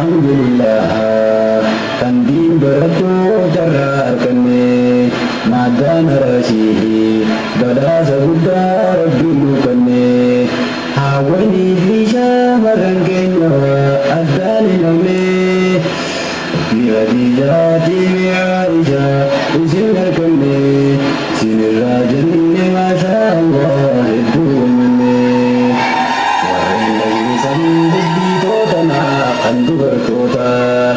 alhamdulillah tanding beratu jararkanne madana rashi bada sabudar dulukanne hawani bisha marangenya adani name biadijati biaisha usinarkanne sinirajanne masha Allah hedumne Andu berkota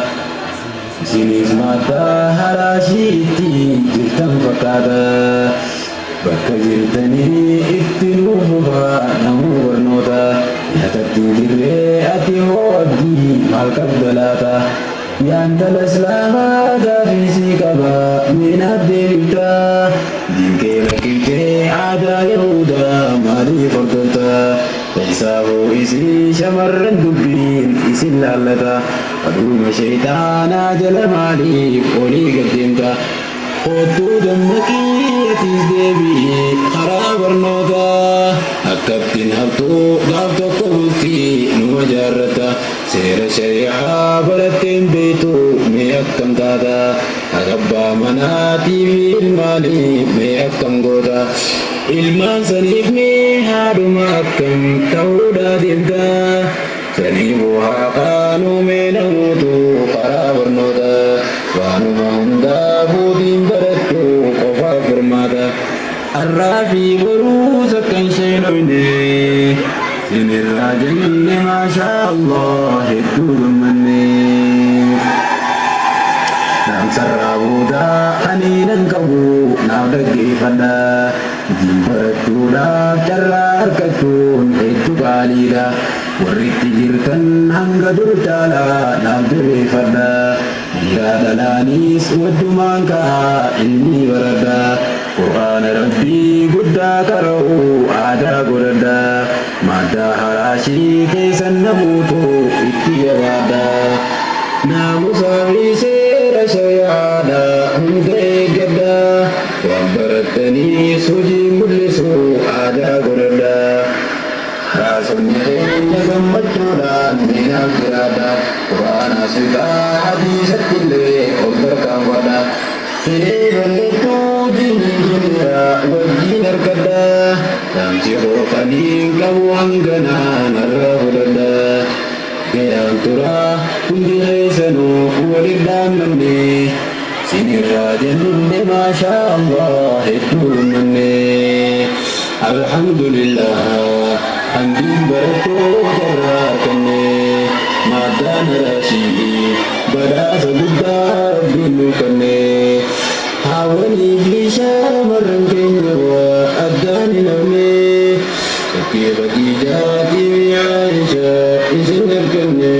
sinis mata harashiti jirtan fakada bakka jirtani itti nufufa namu barnoota yatatti jirre ati hooddi maal qabdalaata yaantala islaamaa gaafisi qaba minaaf deebifta dinkee lakkifte aadaa yahudaa maaliif hordofta Taisau isi shamarran dubbin isi lallata aduma shaytaana jala maaliif olii gaddeemta Kootu dammaqii atis deebi'ee karaa barnoota akkattiin haftuu gaaf tokko bultii numa jaarrata seera shari'aa baratteen beektu mee akkam taata abbaa manaatii fi ilmaanii mee akkam goota ilmaan saniif mee haadhuma akkam ta'uudhaa deemta saniif haa qaanuu mee namuutu karaa barnoota waanuma hundaa fuutiin barattu qofaaf firmaata har'aa fi boruu sakkan sheenoyne sinirraa jenne maashaa Allah hedduu gammanne namsarraa boodaa ani nan qabu naaf dhaggeeffadha ittiin barattuudhaaf carraa argachuun hedduu qaaliidha warri itti jirtan hanga dur caalaa naaf jabeeffadha dhiiraa dhalaanis waddumaan ka'a ilmi baradha qur'aana rabbii guddaa qara'u aadaa godhadha madda haraashii keessan namuutu itti jabaadha naamusaa fi seera shari'aadha hunda eeggadha waan barattaniis hojii mul'isu aadaa godhadha haasofni keenya gammachuudhaan miinaaf jiraadha qur'aana siqaa hadiisatti illee ol tarkaanfadha fedhee balleettuu diinii dunya wajjiin argadha dhaamsi hooqaniin qabu hanganaa narraa fudhadha gayaan turaa hundi keessanuu waliin dhaammanne sinirraa jenne maashaa Allah hedduu gammanne alhamdulillah hamdiin barattoota irraa arganne maddaan haraashii badhaasa guddaa rabbiin nuu kenne haawwaniif shamarran keenya addaan hin hafne shakkii fakkii jaatii Aisha isin arganne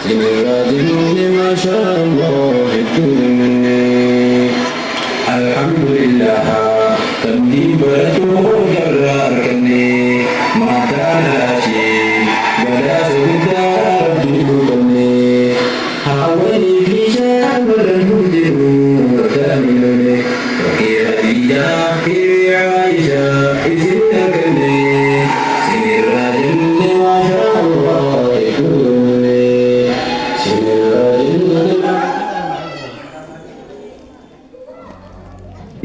sinirraa jenne maashaa Allah hedduu gammanne alhamdulillah hamdiin barattoota irraa arganne maddaan haraashii badhaasa guddaa rabbiin nuu kenne haawwaniif shamarran hundinuu addaan hin hafne shakkii fakkii jaatii Aisha isin arganne sinirraa jenne maashaa Allah hedduu gammanne sinirraa jenne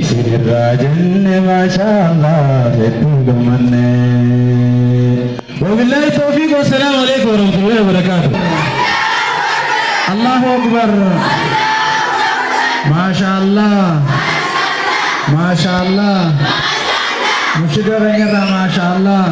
Sinirraa jenne maashaa Allah hedduu gammanne. وبالله التوفيق والسلام عليكم ورحمة الله وبركاته. الله أكبر. ما شاء الله. ما شاء الله. مشكور ما شاء الله.